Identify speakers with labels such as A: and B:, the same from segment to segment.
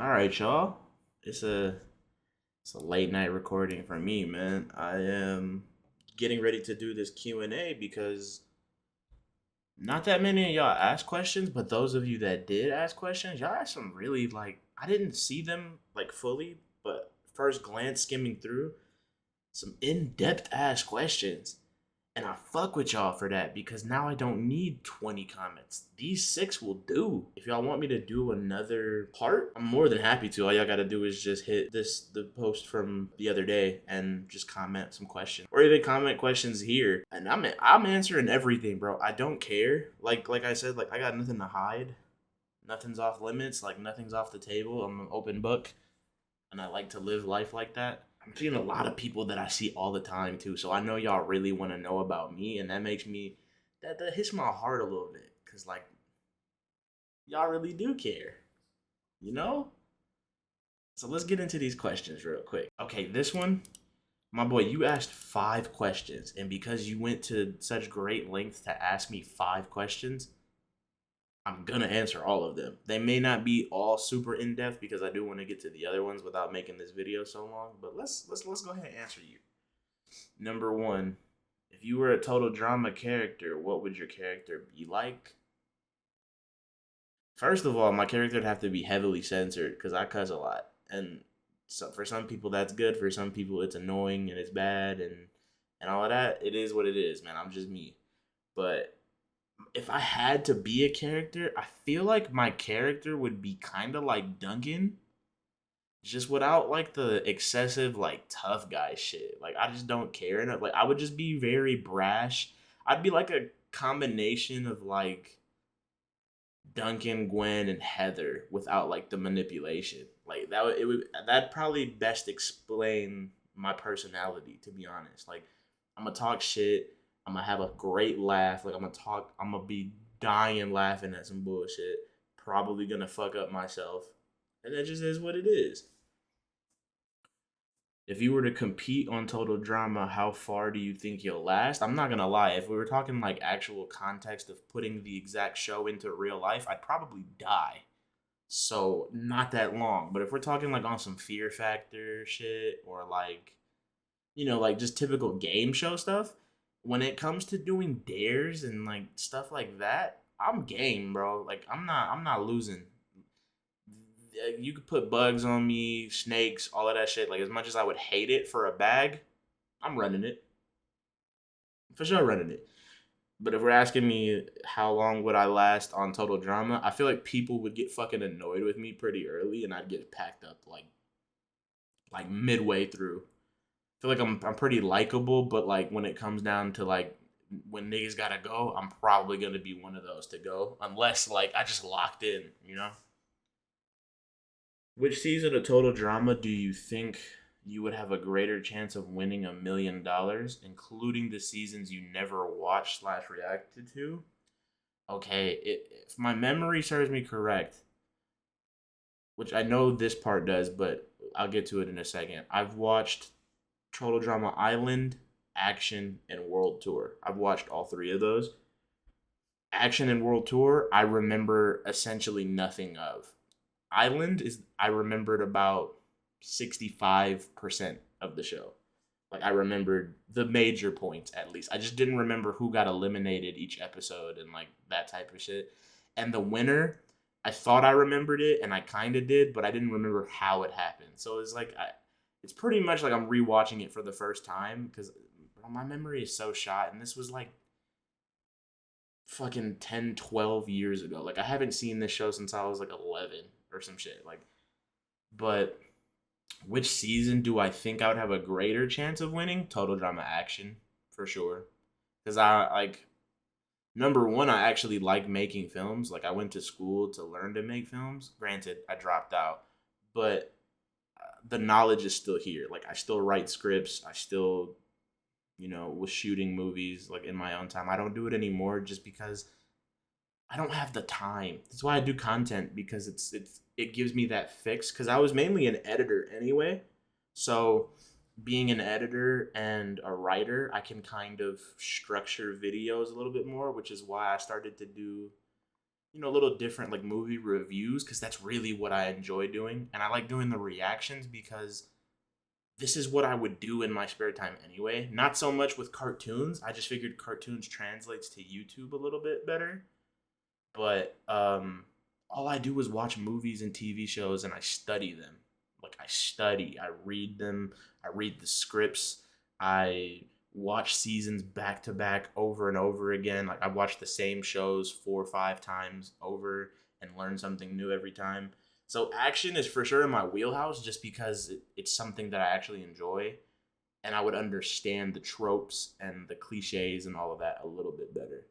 A: All right, y'all. It's a it's a late night recording for me, man. I am getting ready to do this Q&A because not that many of y'all asked questions, but those of you that did ask questions, y'all asked some really I didn't see them like fully, but first glance skimming through some in-depth ass questions. And I fuck with y'all for that because now I don't need 20 comments. These six will do. If y'all want me to do another part, I'm more than happy to. All y'all gotta do is just hit the post from the other day and just comment some questions. Or even comment questions here. And I'm answering everything, bro. I don't care. Like I said, I got nothing to hide. Nothing's off limits, nothing's off the table. I'm an open book and I like to live life like that. I'm seeing a lot of people that I see all the time too, so I know y'all really want to know about me, and that makes me that hits my heart a little bit, cause y'all really do care, you know. So let's get into these questions real quick. Okay, this one, my boy, you asked 5 questions, and because you went to such great lengths to ask me 5 questions, I'm gonna answer all of them. They may not be all super in depth because I do want to get to the other ones without making this video so long. But let's go ahead and answer you. Number one, if you were a total drama character, what would your character be like? First of all, my character would have to be heavily censored because I cuss a lot, and so for some people that's good. For some people it's annoying and it's bad and all of that. It is what it is, man. I'm just me. But if I had to be a character, I feel like my character would be kind of like Duncan, just without the excessive tough guy shit. I just don't care enough. I would just be very brash. I'd be like a combination of Duncan, Gwen, and Heather without the manipulation. That'd probably best explain my personality, to be honest. I'm gonna talk shit. I'm gonna have a great laugh. I'm gonna be dying laughing at some bullshit. Probably gonna fuck up myself. And that just is what it is. If you were to compete on Total Drama, how far do you think you'll last? I'm not gonna lie. If we were talking actual context of putting the exact show into real life, I'd probably die. So not that long. But if we're talking on some Fear Factor shit or just typical game show stuff, when it comes to doing dares and stuff like that, I'm game, bro. I'm not losing. You could put bugs on me, snakes, all of that shit. As much as I would hate it for a bag, I'm running it. For sure running it. But if we're asking me how long would I last on Total Drama, I feel like people would get fucking annoyed with me pretty early and I'd get packed up midway through. I feel like I'm pretty likable, but when it comes down to when niggas gotta go, I'm probably gonna be one of those to go, unless I just locked in, you know. Which season of Total Drama do you think you would have a greater chance of winning $1 million, including the seasons you never watched slash reacted to? Okay, if my memory serves me correct, which I know this part does, but I'll get to it in a second. I've watched Total Drama Island, Action, and World Tour. I've watched all 3 of those. Action and World Tour, I remember essentially nothing of. Island is I remembered about 65% of the show. I remembered the major points at least. I just didn't remember who got eliminated each episode and that type of shit. And the winner, I thought I remembered it and I kind of did, but I didn't remember how it happened. So it's pretty much I'm rewatching it for the first time because my memory is so shot, and this was fucking 10, 12 years ago. I haven't seen this show since I was 11 or some shit. But which season do I think I would have a greater chance of winning? Total Drama Action, for sure. Because number one, I actually like making films. I went to school to learn to make films. Granted, I dropped out, but the knowledge is still here. I still write scripts. I still, was shooting movies in my own time. I don't do it anymore just because I don't have the time. That's why I do content, because it gives me that fix. Because I was mainly an editor anyway, so being an editor and a writer, I can kind of structure videos a little bit more, which is why I started to do a little different like movie reviews because that's really what I enjoy doing. And I like doing the reactions because this is what I would do in my spare time anyway. Not so much with cartoons. I just figured cartoons translates to YouTube a little bit better. But all I do is watch movies and TV shows and I study them. Like I study, I read them, I read the scripts, I watch seasons back to back over and over again. Like I watch the same shows 4 or 5 times over and learn something new every time. So action is for sure in my wheelhouse just because it's something that I actually enjoy and I would understand the tropes and the cliches and all of that a little bit better.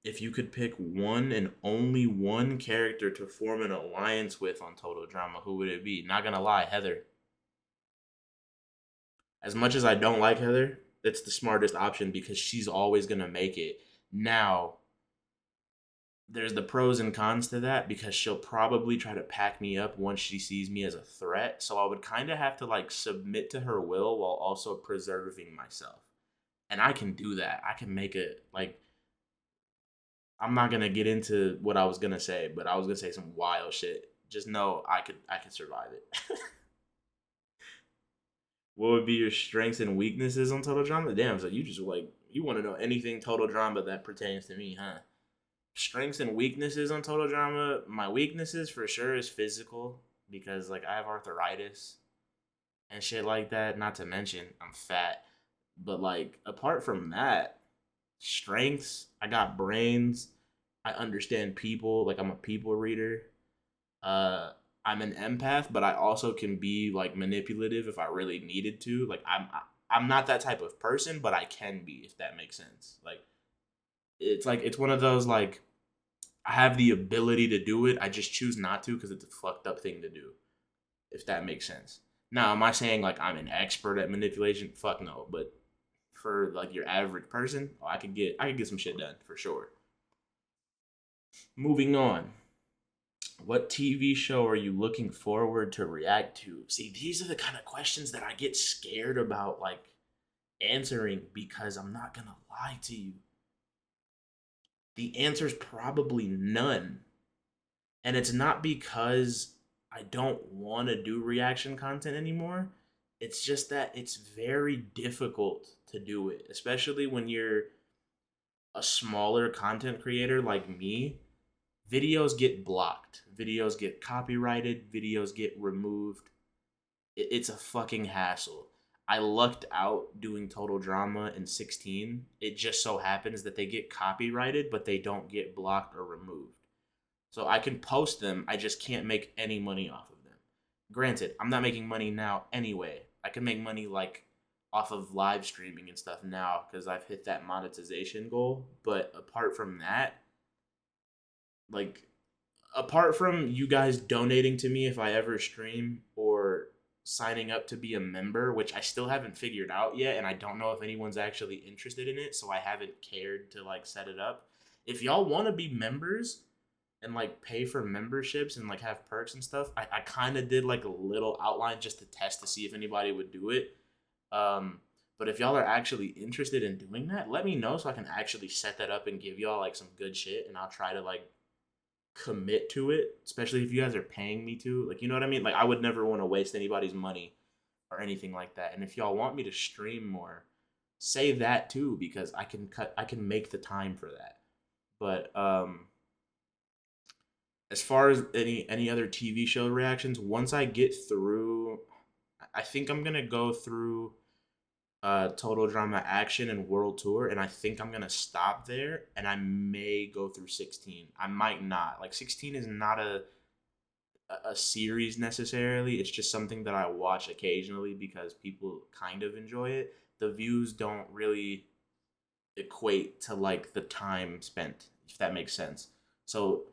A: If you could pick one and only one character to form an alliance with on Total Drama, who would it be? Not gonna lie, Heather. As much as I don't like Heather, it's the smartest option because she's always gonna make it. Now, there's the pros and cons to that because she'll probably try to pack me up once she sees me as a threat. So I would kind of have to like submit to her will while also preserving myself. And I can do that. I can make it like I'm not gonna get into what I was gonna say, but I was gonna say some wild shit. Just know I could survive it. What would be your strengths and weaknesses on Total Drama? Damn, so you just like you want to know anything Total Drama that pertains to me, huh? Strengths and weaknesses on Total Drama. My weaknesses for sure is physical because like I have arthritis and shit like that. Not to mention I'm fat. But like apart from that, strengths, I got brains. I understand people. Like I'm a people reader. Uh, I'm an empath, but I also can be like manipulative if I really needed to. I'm not that type of person, but I can be if that makes sense. Like it's one of those like I have the ability to do it. I just choose not to because it's a fucked up thing to do. If that makes sense. Now, am I saying like I'm an expert at manipulation? Fuck no. But for like your average person, oh, I could get some shit done for sure. Moving on. What TV show are you looking forward to react to? See, these are the kind of questions that I get scared about like answering because I'm not gonna lie to you. The answer's probably none. And it's not because I don't want to do reaction content anymore. It's just that it's very difficult to do it, especially when you're a smaller content creator like me. Videos get blocked, videos get copyrighted, videos get removed. It's a fucking hassle. I lucked out doing Total Drama in 16. It just so happens that they get copyrighted, but they don't get blocked or removed. So I can post them, I just can't make any money off of them. Granted, I'm not making money now anyway. I can make money like off of live streaming and stuff now because I've hit that monetization goal. But apart from that, like apart from you guys donating to me if I ever stream or signing up to be a member, which I still haven't figured out yet, and I don't know if anyone's actually interested in it, so I haven't cared to like set it up. If y'all want to be members and like pay for memberships and like have perks and stuff, I kind of did like a little outline just to test to see if anybody would do it. Um, but if y'all are actually interested in doing that, let me know so I can actually set that up and give y'all like some good shit, and I'll try to like commit to it, especially if you guys are paying me to. Like, you know what I mean? Like, I would never want to waste anybody's money or anything like that. And if y'all want me to stream more, say that too because I can make the time for that. But as far as any other TV show reactions, once I get through, I think I'm gonna go through Total Drama Action and World Tour, and I think I'm gonna stop there, and I may go through 16. I might not. Like 16 is not a series necessarily. It's just something that I watch occasionally because people kind of enjoy it. The views don't really equate to like the time spent, if that makes sense. So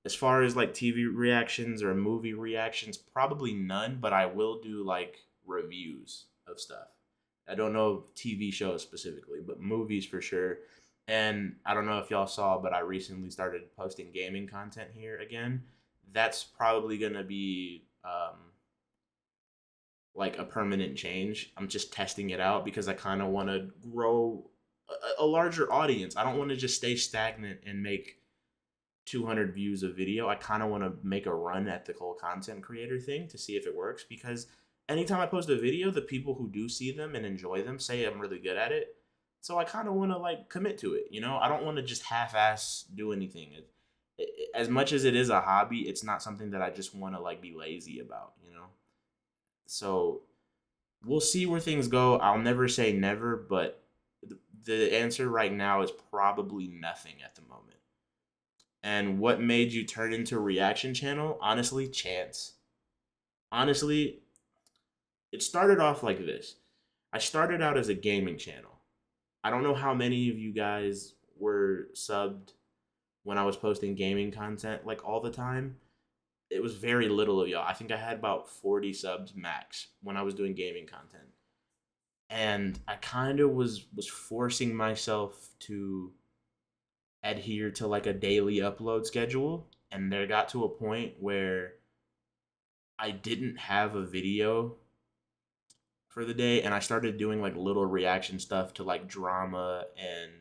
A: as far as like TV reactions or movie reactions, probably none, but I will do like reviews of stuff. I don't know TV shows specifically, but movies for sure. And I don't know if y'all saw, but I recently started posting gaming content here again. That's probably gonna be like a permanent change. I'm just testing it out because I kind of want to grow a larger audience. I don't want to just stay stagnant and make 200 views a video. I kind of want to make a run at the whole content creator thing to see if it works, because anytime I post a video, the people who do see them and enjoy them say I'm really good at it. So I kind of want to like commit to it, you know? I don't want to just half-ass do anything. As much as it is a hobby, it's not something that I just want to like be lazy about, you know? So we'll see where things go. I'll never say never, but the answer right now is probably nothing at the moment. And what made you turn into a reaction channel? Honestly, chance. Honestly, it started off like this. I started out as a gaming channel. I don't know how many of you guys were subbed when I was posting gaming content like all the time. It was very little of y'all. I think I had about 40 subs max when I was doing gaming content. And I kind of was forcing myself to adhere to like a daily upload schedule, and there got to a point where I didn't have a video for the day, and I started doing like little reaction stuff to like drama and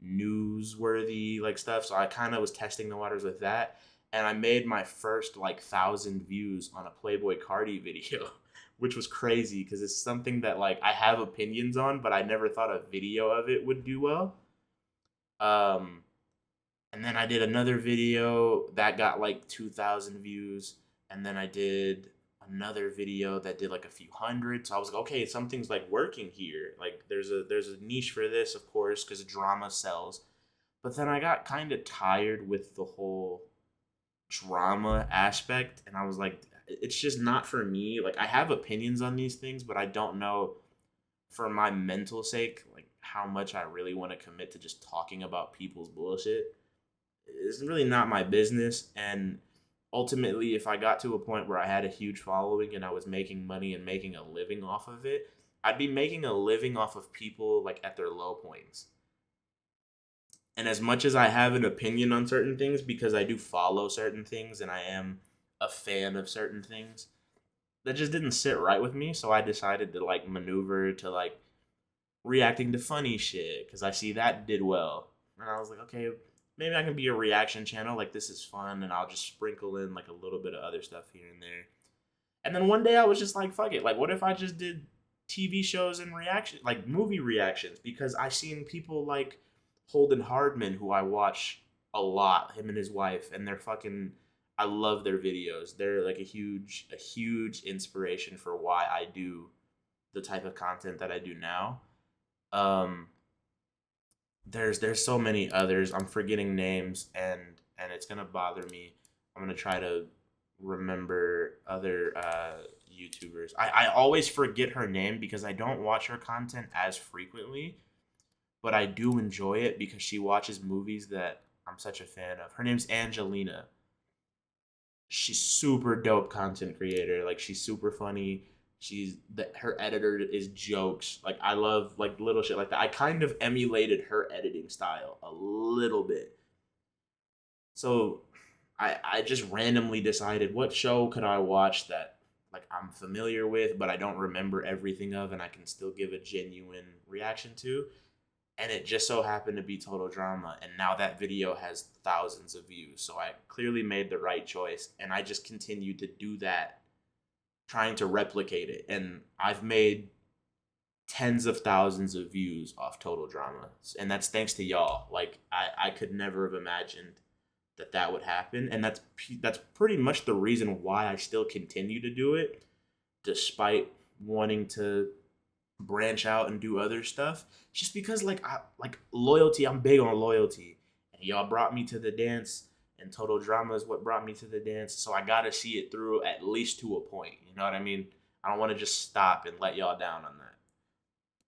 A: newsworthy like stuff. So I kind of was testing the waters with that, and I made my first like 1,000 views on a Playboy Cardi video, which was crazy because it's something that like I have opinions on, but I never thought a video of it would do well. Um, and then I did another video that got like 2,000 views, and then I did another video that did like a few hundred. So I was like, okay, something's like working here. Like there's a niche for this, of course, because drama sells. But then I got kind of tired with the whole drama aspect, and I was like, it's just not for me. Like I have opinions on these things, but I don't know for my mental sake like how much I really want to commit to just talking about people's bullshit. It's really not my business. And ultimately, if I got to a point where I had a huge following and I was making money and making a living off of it, I'd be making a living off of people like at their low points. And as much as I have an opinion on certain things, because I do follow certain things and I am a fan of certain things, that just didn't sit right with me. So I decided to like maneuver to like reacting to funny shit because I see that did well. And I was like, okay, maybe I can be a reaction channel. Like this is fun, and I'll just sprinkle in like a little bit of other stuff here and there. And then one day I was just like, fuck it. Like, what if I just did TV shows and reaction, like movie reactions? Because I seen people like Holden Hardman, who I watch a lot, him and his wife, and they're fucking. I love their videos. They're like a huge inspiration for why I do the type of content that I do now. Um, there's so many others. I'm forgetting names, and it's gonna bother me. I'm gonna try to remember other YouTubers. I always forget her name because I don't watch her content as frequently, but I do enjoy it because she watches movies that I'm such a fan of. Her name's Angelina. She's super dope content creator. Like she's super funny. Her editor is jokes. Like I love like little shit like that. I kind of emulated her editing style a little bit. So I just randomly decided what show could I watch that like I'm familiar with but I don't remember everything of and I can still give a genuine reaction to. And it just so happened to be Total Drama, and now that video has thousands of views. So I clearly made the right choice, and I just continued to do that, trying to replicate it. And I've made tens of thousands of views off Total Drama, and that's thanks to y'all. Like I could never have imagined that would happen, and that's pretty much the reason why I still continue to do it, despite wanting to branch out and do other stuff. Just because like loyalty, I'm big on loyalty, and y'all brought me to the dance, and Total Drama is what brought me to the dance, so I gotta see it through at least to a point, you know what I mean? I don't want to just stop and let y'all down on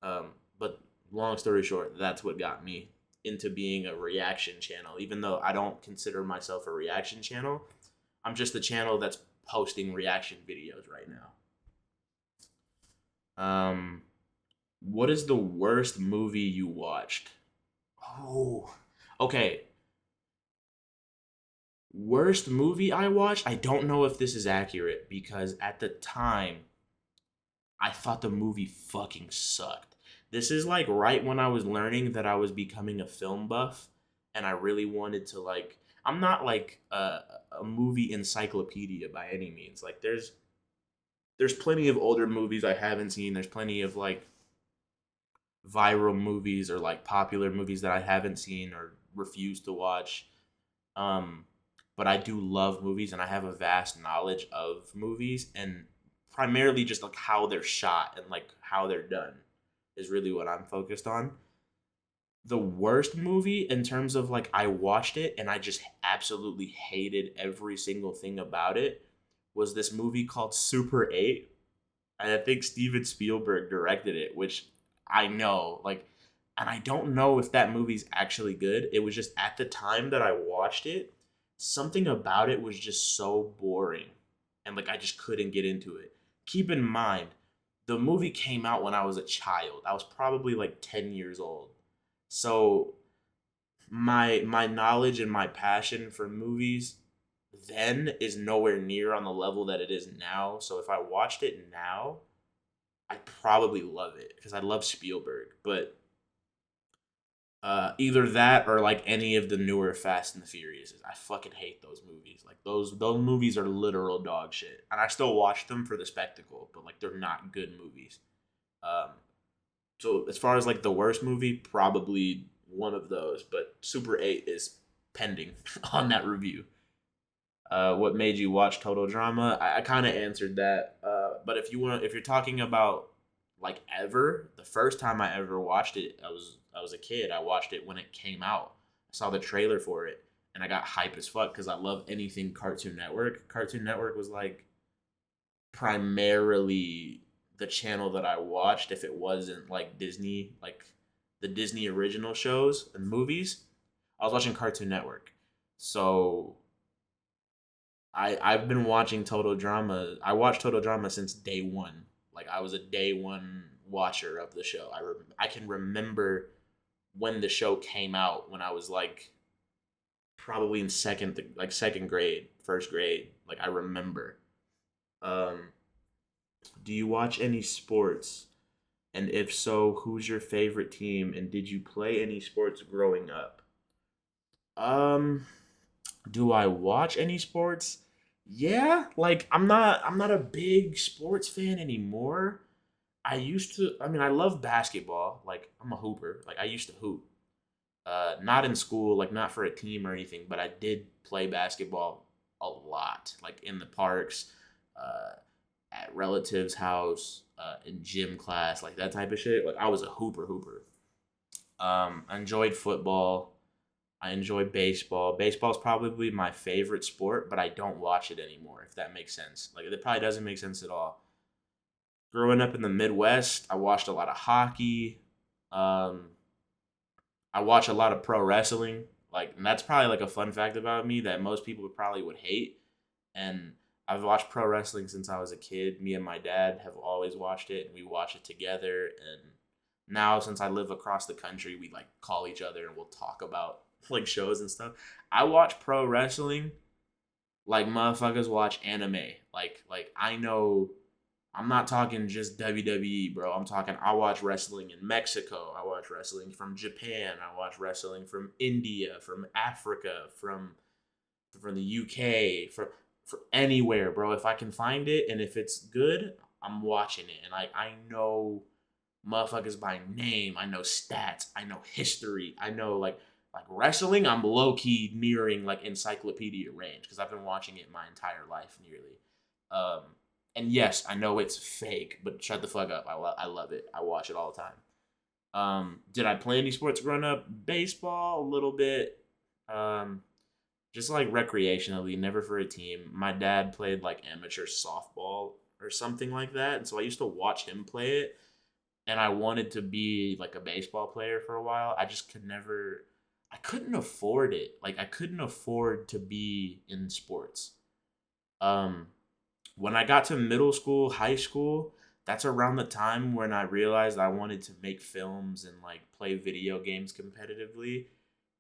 A: that. But long story short, that's what got me into being a reaction channel. Even though I don't consider myself a reaction channel, I'm just a channel that's posting reaction videos right now. What is the worst movie you watched? Oh, okay. Worst movie I watched? I don't know if this is accurate because at the time, I thought the movie fucking sucked. This is like right when I was learning that I was becoming a film buff, and I really wanted to like. I'm not like a movie encyclopedia by any means. Like there's plenty of older movies I haven't seen. There's plenty of like viral movies or like popular movies that I haven't seen or refuse to watch. Um, but I do love movies and I have a vast knowledge of movies and primarily just like how they're shot and like how they're done is really what I'm focused on. The worst movie in terms of like I watched it and I just absolutely hated every single thing about it was this movie called Super 8, and I think Steven Spielberg directed it, which I know, like, and I don't know if that movie's actually good. It was just at the time that I watched it, something about it was just so boring, and like I just couldn't get into it. Keep in mind, the movie came out when I was a child. I was probably like 10 years old, so my knowledge and my passion for movies then is nowhere near on the level that it is now. So if I watched it now, I probably love it because I love Spielberg. But either that or like any of the newer Fast and the Furious, I fucking hate those movies. Like those movies are literal dog shit, and I still watch them for the spectacle. But like they're not good movies. Um, so as far as like the worst movie, probably one of those. But Super 8 is pending on that review. What made you watch Total Drama? I kind of answered that. But if you're talking about like ever, the first time I ever watched it, I was a kid. I watched it when it came out. I saw the trailer for it, and I got hype as fuck because I love anything Cartoon Network. Cartoon Network was like primarily the channel that I watched. If it wasn't like Disney, like the Disney original shows and movies, I was watching Cartoon Network. So I've been watching Total Drama. I watched Total Drama since day one. Like I was a day one watcher of the show. I can remember when the show came out when I was like probably in second grade, first grade. Like I remember. Um, do you watch any sports? And if so, who's your favorite team? And did you play any sports growing up? Um, do I watch any sports? Yeah, like I'm not a big sports fan anymore. I used to I mean I love basketball. Like I'm a hooper. Like I used to hoop. Not in school, like not for a team or anything, but I did play basketball a lot. Like in the parks, uh at relatives' house, in gym class, like that type of shit. Like I was a hooper. I enjoyed football. I enjoy baseball. Baseball is probably my favorite sport, but I don't watch it anymore, if that makes sense. Like, it probably doesn't make sense at all. Growing up in the Midwest, I watched a lot of hockey. Um, I watch a lot of pro wrestling. Like, and that's probably like a fun fact about me that most people would hate. And I've watched pro wrestling since I was a kid. Me and my dad have always watched it, and we watch it together. And now, since I live across the country, we like call each other and we'll talk about like shows and stuff. I watch pro wrestling like motherfuckers watch anime. Like I know I'm not talking just WWE, bro. I'm talking I watch wrestling in Mexico. I watch wrestling from Japan. I watch wrestling from India, from Africa, from the UK, from anywhere, bro. If I can find it and if it's good, I'm watching it. And I know motherfuckers by name. I know stats. I know history. I know like wrestling. I'm low key nearing like encyclopedia range because I've been watching it my entire life nearly. Um, and yes, I know it's fake, but shut the fuck up. I love it. I watch it all the time. Did I play any sports growing up? Baseball, a little bit. Um, just like recreationally, never for a team. My dad played like amateur softball or something like that, and so I used to watch him play it. And I wanted to be like a baseball player for a while. I just could never. I couldn't afford it. Like I couldn't afford to be in sports. Um, when I got to middle school, high school, that's around the time when I realized I wanted to make films and like play video games competitively.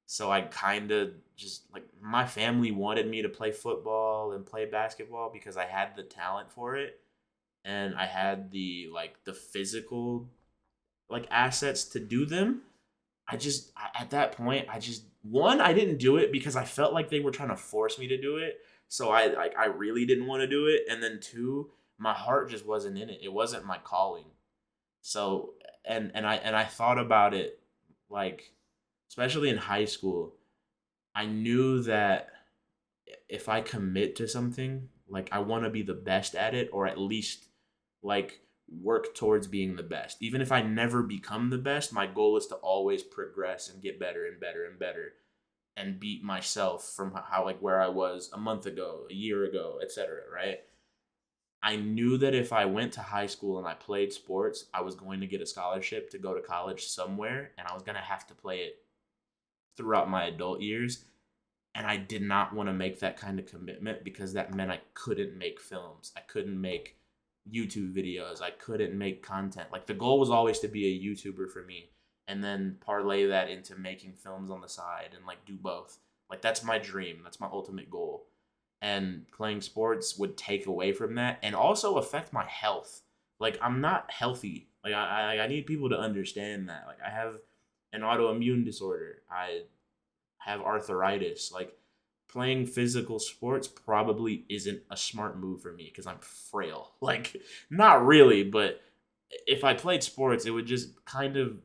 A: So I kind of just like my family wanted me to play football and play basketball because I had the talent for it and I had the like the physical like assets to do them. At that point, one, I didn't do it because I felt like they were trying to force me to do it. So I really didn't want to do it. And then two, my heart just wasn't in it. It wasn't my calling. So and I thought about it, like, especially in high school. I knew that if I commit to something, like, I want to be the best at it, or at least like work towards being the best. Even if I never become the best, my goal is to always progress and get better and better and better and beat myself from how, like, where I was a month ago, a year ago, etc., right? I knew that if I went to high school and I played sports, I was going to get a scholarship to go to college somewhere, and I was going to have to play it throughout my adult years. And I did not want to make that kind of commitment because that meant I couldn't make films. I couldn't make YouTube videos. I couldn't make content. Like, the goal was always to be a YouTuber for me, and then parlay that into making films on the side and, like, do both. Like, that's my dream. That's my ultimate goal. And playing sports would take away from that and also affect my health. Like, I'm not healthy. Like, I need people to understand that. Like, I have an autoimmune disorder. I have arthritis. Like, playing physical sports probably isn't a smart move for me because I'm frail. Like, not really, but if I played sports, it would just kind of,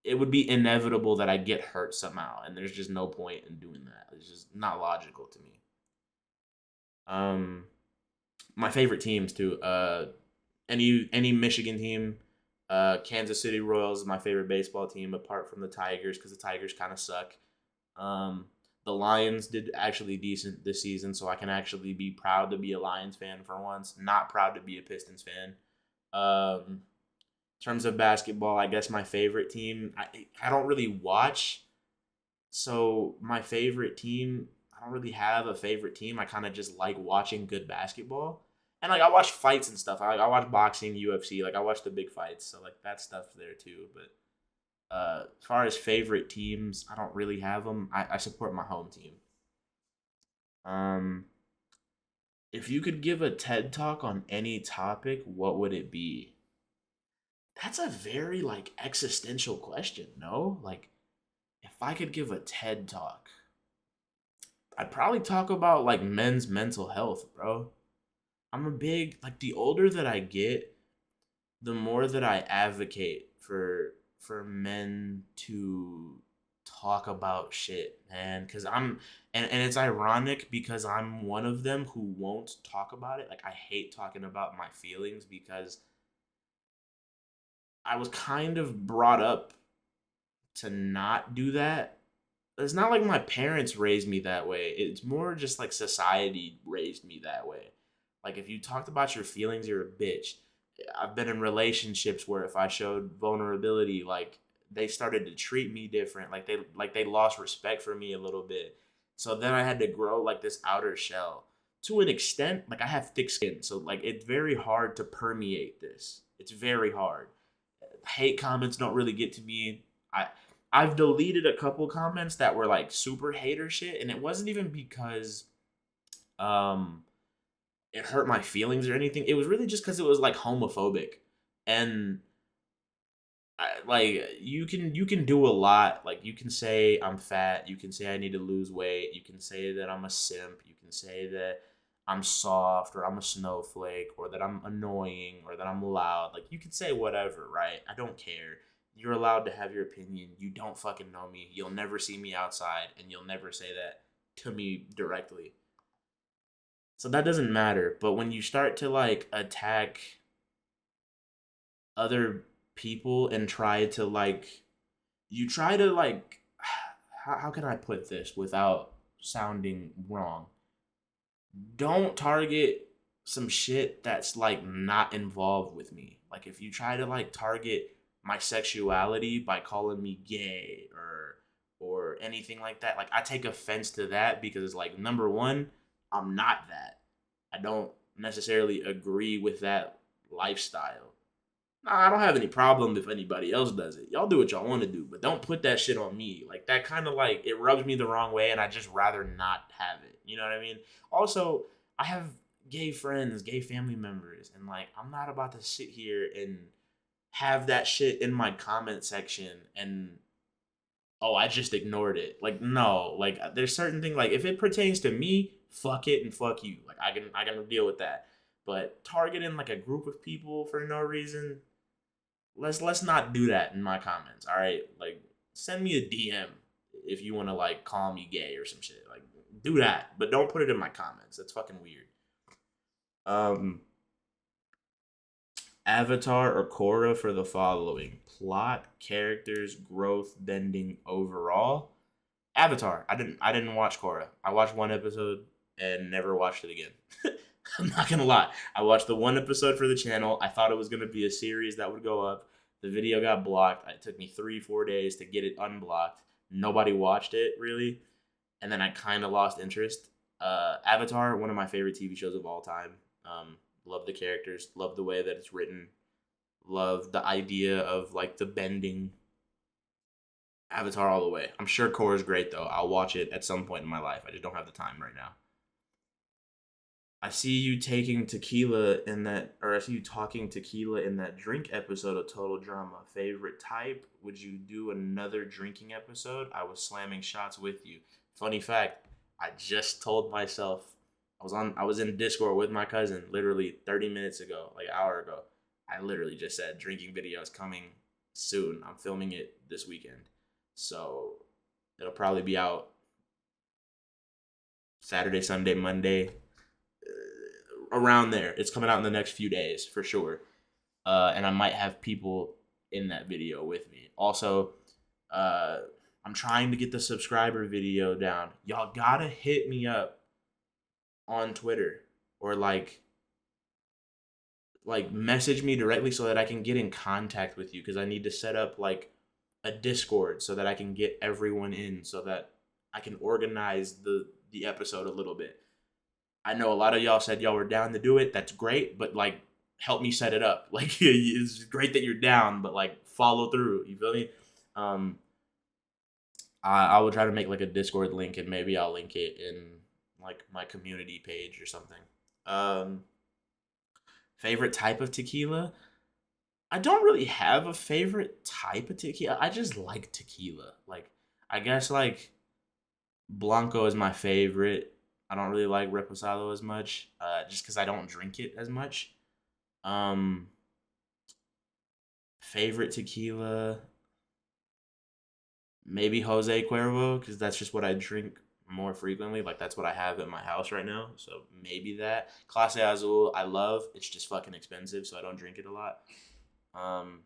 A: it would be inevitable that I get hurt somehow, and there's just no point in doing that. It's just not logical to me. Um, my favorite teams too. Any Michigan team. Kansas City Royals is my favorite baseball team, apart from the Tigers, because the Tigers kind of suck. Um, the Lions did actually decent this season, so I can actually be proud to be a Lions fan for once. Not proud to be a Pistons fan. In terms of basketball, I guess my favorite team. I don't really watch, so my favorite team. I don't really have a favorite team. I kind of just like watching good basketball. And, like, I watch fights and stuff. I watch boxing, UFC. Like, I watch the big fights. So, like, that stuff's there too. But as far as favorite teams, I don't really have them. I support my home team. Um, if you could give a TED talk on any topic, what would it be? That's a very, like, existential question, no? Like, if I could give a TED talk, I'd probably talk about, like, men's mental health, bro. I'm a big, like, the older that I get, the more that I advocate for men to talk about shit, man. Cause and it's ironic because I'm one of them who won't talk about it. Like, I hate talking about my feelings because I was kind of brought up to not do that. It's not like my parents raised me that way. It's more just like society raised me that way. Like, if you talked about your feelings, you're a bitch. I've been in relationships where if I showed vulnerability, like, they started to treat me different. Like they lost respect for me a little bit. So then I had to grow, like, this outer shell. To an extent, like, I have thick skin, so, like, it's very hard to permeate this. It's very hard. Hate comments don't really get to me. I've deleted a couple comments that were, like, super hater shit, and it wasn't even because um it hurt my feelings or anything. It was really just because it was, like, homophobic. And like, you can do a lot. Like, you can say I'm fat, you can say I need to lose weight, you can say that I'm a simp, you can say that I'm soft, or I'm a snowflake, or that I'm annoying, or that I'm loud. Like, you can say whatever, right? I don't care. You're allowed to have your opinion. You don't fucking know me. You'll never see me outside, and you'll never say that to me directly. So that doesn't matter. But when you start to, like, attack other people and try to, like, you try to, like, how can I put this without sounding wrong? Don't target some shit that's, like, not involved with me. Like, if you try to, like, target my sexuality by calling me gay or anything like that, like, I take offense to that because it's like, number one, I'm not that. I don't necessarily agree with that lifestyle. Nah, I don't have any problem if anybody else does it. Y'all do what y'all want to do, but don't put that shit on me. Like, that kind of, like, it rubs me the wrong way, and I just rather not have it. You know what I mean? Also, I have gay friends, gay family members, and, like, I'm not about to sit here and have that shit in my comment section and oh, I just ignored it. Like, no, like there's certain things like if it pertains to me, fuck it and fuck you. Like I can deal with that. But targeting like a group of people for no reason, let's not do that in my comments. All right, like send me a DM if you want to like call me gay or some shit. Like do that, but don't put it in my comments. That's fucking weird. Um, Avatar or Korra for the following: plot, characters, growth, bending, overall. Avatar. I didn't watch Korra. I watched one episode and never watched it again. I'm not gonna lie. I watched the one episode for the channel. I thought it was gonna be a series that would go up. The video got blocked. It took me 3-4 days to get it unblocked. Nobody watched it really, and then I kind of lost interest. Avatar, one of my favorite TV shows of all time. Love the characters. Love the way that it's written. Love the idea of like the bending. Avatar all the way. I'm sure Korra is great though. I'll watch it at some point in my life. I just don't have the time right now. I see you taking tequila in that, or I see you talking tequila in that drink episode of Total Drama. Favorite type? Would you do another drinking episode? I was slamming shots with you. Funny fact, I just told myself I was in Discord with my cousin literally 30 minutes ago, like an hour ago. I literally just said drinking video is coming soon. I'm filming it this weekend. So it'll probably be out Saturday, Sunday, Monday, around there. It's coming out in the next few days for sure. And I might have people in that video with me. Also, I'm trying to get the subscriber video down. Y'all gotta hit me up on Twitter or like message me directly so that I can get in contact with you because I need to set up like a Discord so that I can get everyone in so that I can organize the episode a little bit. I know a lot of y'all said y'all were down to do it. That's great, but like help me set it up. Like it's great that you're down, but like follow through. You feel me? I will try to make like a Discord link and maybe I'll link it in like my community page or something. Favorite type of tequila? I don't really have a favorite type of tequila. I just like tequila. Like I guess like Blanco is my favorite. I don't really like Reposado as much, just because I don't drink it as much. Um, Favorite tequila, maybe Jose Cuervo, because that's just what I drink more frequently. Like that's what I have at my house right now. So maybe that. Clase Azul, I love. It's just fucking expensive, so I don't drink it a lot. Um,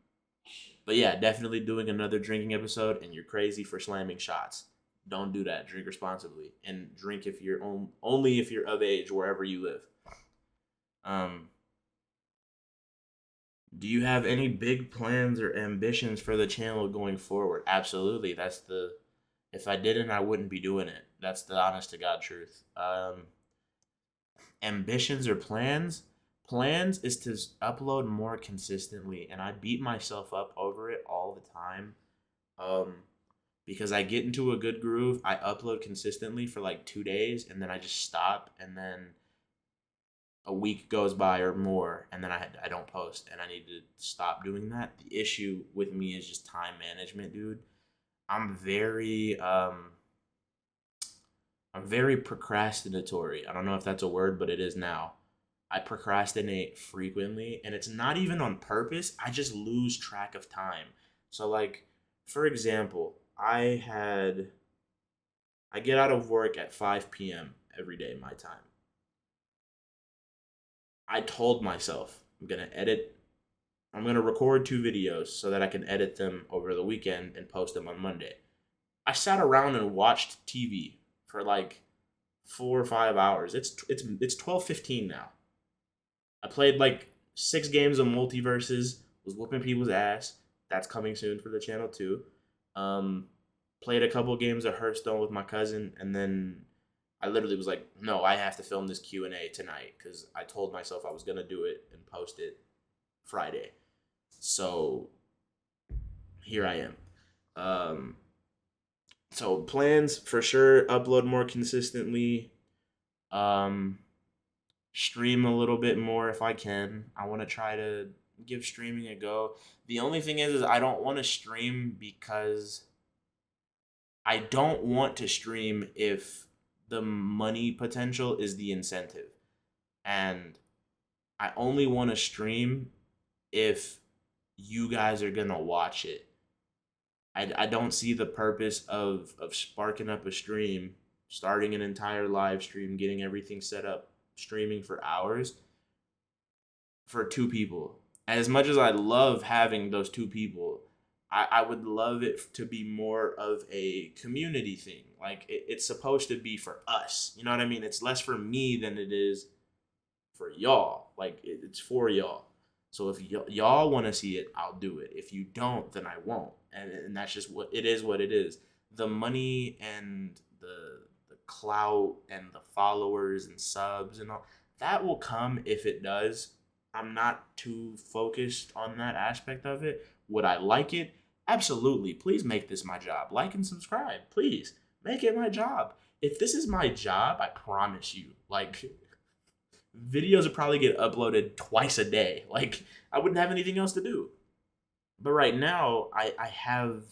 A: but yeah, definitely doing another drinking episode, and you're crazy for slamming shots. Don't do that. Drink responsibly, and drink if you're only if you're of age wherever you live. Um, do you have any big plans or ambitions for the channel going forward? Absolutely. That's the. If I didn't, I wouldn't be doing it. That's the honest to God truth. Ambitions or plans? Plans is to upload more consistently, and I beat myself up over it all the time. Um, because I get into a good groove, I upload consistently for like 2 days, and then I just stop, and then a week goes by or more, and then I don't post, and I need to stop doing that. The issue with me is just time management, dude. I'm very I'm very procrastinatory. I don't know if that's a word, but it is now. I procrastinate frequently, and it's not even on purpose. I just lose track of time. So like, for example, I get out of work at 5 p.m. every day my time. I told myself I'm going to record 2 videos so that I can edit them over the weekend and post them on Monday. I sat around and watched TV for like 4 or 5 hours. It's 12:15 now. I played like 6 games of multiverses, was whooping people's ass. That's coming soon for the channel too. Um, Played a couple games of Hearthstone with my cousin, and then I literally was like, no, I have to film this Q&A tonight because I told myself I was gonna do it and post it Friday. So here I am. Um, so plans for sure: upload more consistently. Um, Stream a little bit more if I can. I want to try to give streaming a go. The only thing is I don't want to stream because I don't want to stream if the money potential is the incentive. And I only want to stream if you guys are gonna watch it. I don't see the purpose of sparking up a stream, starting an entire live stream, getting everything set up, streaming for hours for two people. As much as I love having those two people, I would love it to be more of a community thing. Like it's supposed to be for us. You know what I mean? It's less for me than it is for y'all. Like it's for y'all. So if y'all want to see it, I'll do it. If you don't, then I won't. And that's just what it is. What it is. The money and the clout and the followers and subs and all that will come if it does. I'm not too focused on that aspect of it. Would I like it? Absolutely. Please make this my job. Like and subscribe. Please make it my job. If this is my job, I promise you, like videos would probably get uploaded twice a day. Like I wouldn't have anything else to do. But right now, I have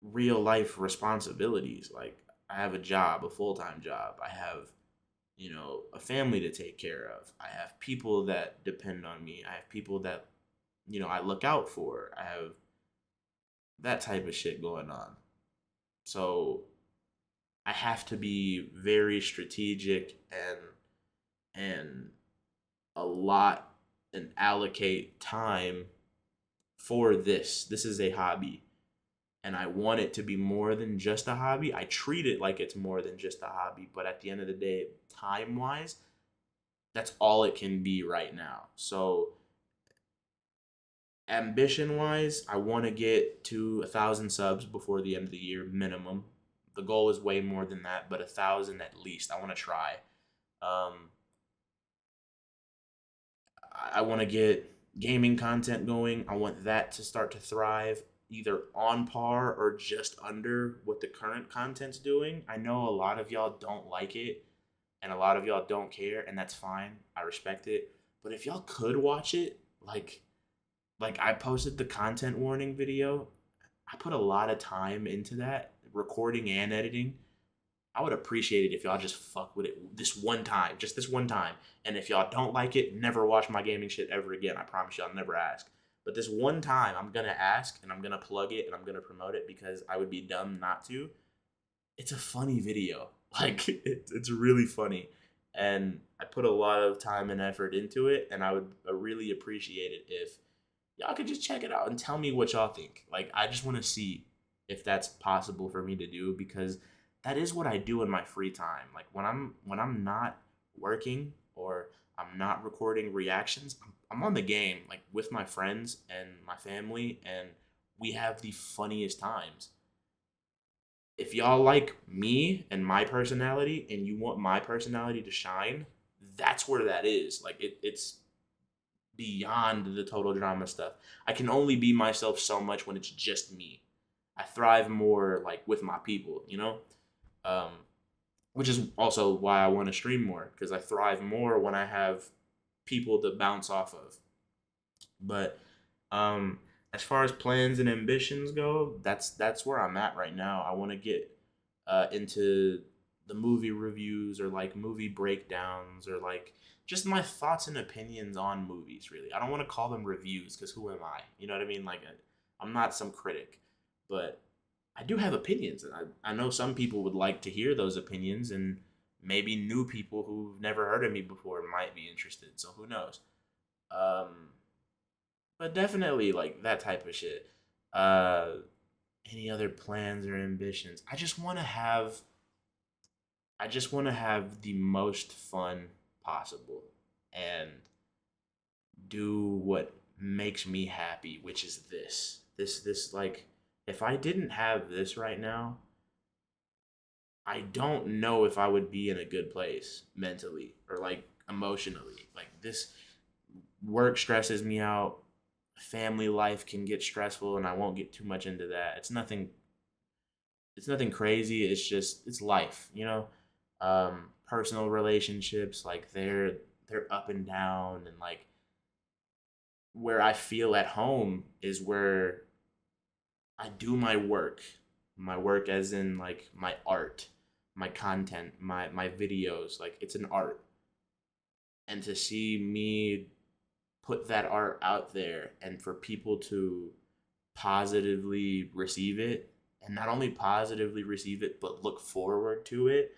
A: real life responsibilities. Like I have a job, a full time job. I have, a family to take care of. I have people that depend on me. I have people that, I look out for. I have that type of shit going on. So I have to be very strategic and a lot and allocate time for this. This is a hobby. And I want it to be more than just a hobby. I treat it like it's more than just a hobby, but at the end of the day, time wise, that's all it can be right now. So ambition wise, I want to get to 1,000 subs before the end of the year minimum. The goal is way more than that, but 1,000 at least. I want to try. Um, I want to get gaming content going. I want that to start to thrive, either on par or just under what the current content's doing. I know a lot of y'all don't like it, and a lot of y'all don't care, and that's fine. I respect it. But if y'all could watch it, like I posted the content warning video, I put a lot of time into that, recording and editing. I would appreciate it if y'all just fuck with it this one time, just this one time. And if y'all don't like it, never watch my gaming shit ever again. I promise y'all, never ask. But this one time, I'm gonna ask and I'm gonna plug it and I'm gonna promote it because I would be dumb not to. It's a funny video. Like it's really funny, and I put a lot of time and effort into it. And I would really appreciate it if y'all could just check it out and tell me what y'all think. Like I just want to see if that's possible for me to do because that is what I do in my free time. Like when I'm not working or I'm not recording reactions, I'm on the game like with my friends and my family, and we have the funniest times. If y'all like me and my personality and you want my personality to shine, that's where that is. Like it's beyond the total drama stuff. I can only be myself so much when it's just me. I thrive more like with my people. Um, which is also why I want to stream more because I thrive more when I have people to bounce off of. But um, as far as plans and ambitions go, that's where I'm at right now. I want to get into the movie reviews or like movie breakdowns or like just my thoughts and opinions on movies. Really, I don't want to call them reviews because who am I? You know what I mean? Like I'm not some critic, but I do have opinions, and I know some people would like to hear those opinions, and maybe new people who've never heard of me before might be interested. So who knows? Um, but definitely like that type of shit. Uh, any other plans or ambitions? I just want to have the most fun possible and do what makes me happy, which is this like if I didn't have this right now, I don't know if I would be in a good place mentally or like emotionally. Like this work stresses me out. Family life can get stressful and I won't get too much into that. It's nothing crazy. It's life. Personal relationships like they're up and down and like where I feel at home is where I do my work as in like my art, my content, my videos. Like it's an art, and to see me put that art out there and for people to positively receive it, and not only positively receive it but look forward to it,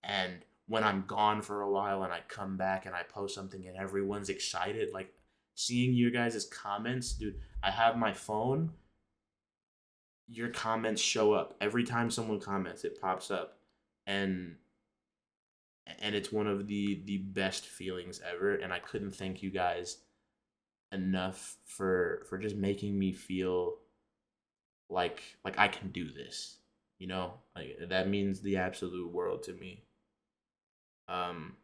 A: and when I'm gone for a while and I come back and I post something and everyone's excited, like seeing your guys' comments, dude. I have my phone, your comments show up every time someone comments, it pops up, and it's one of the best feelings ever, and I couldn't thank you guys enough for just making me feel like I can do this. Like that means the absolute world to me. Um,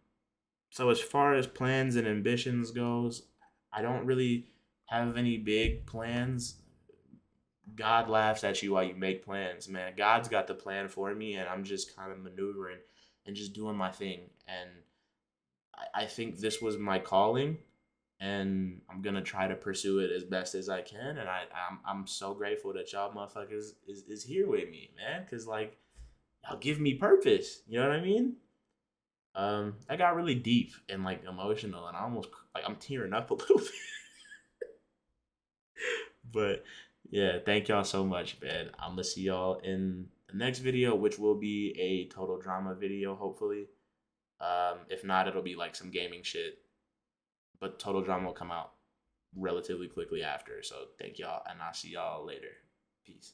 A: so as far as plans and ambitions goes, I don't really have any big plans. God laughs at you while you make plans, man. God's got the plan for me, and I'm just kind of maneuvering and just doing my thing. And I think this was my calling, and I'm gonna try to pursue it as best as I can. And I'm so grateful that y'all motherfuckers is here with me, man. Cause like y'all give me purpose. You know what I mean? I got really deep and like emotional, and I almost like I'm tearing up a little bit. But yeah, thank y'all so much, man. I'm gonna see y'all in the next video, which will be a total drama video, hopefully. If not, it'll be like some gaming shit. But total drama will come out relatively quickly after. So thank y'all, and I'll see y'all later. Peace.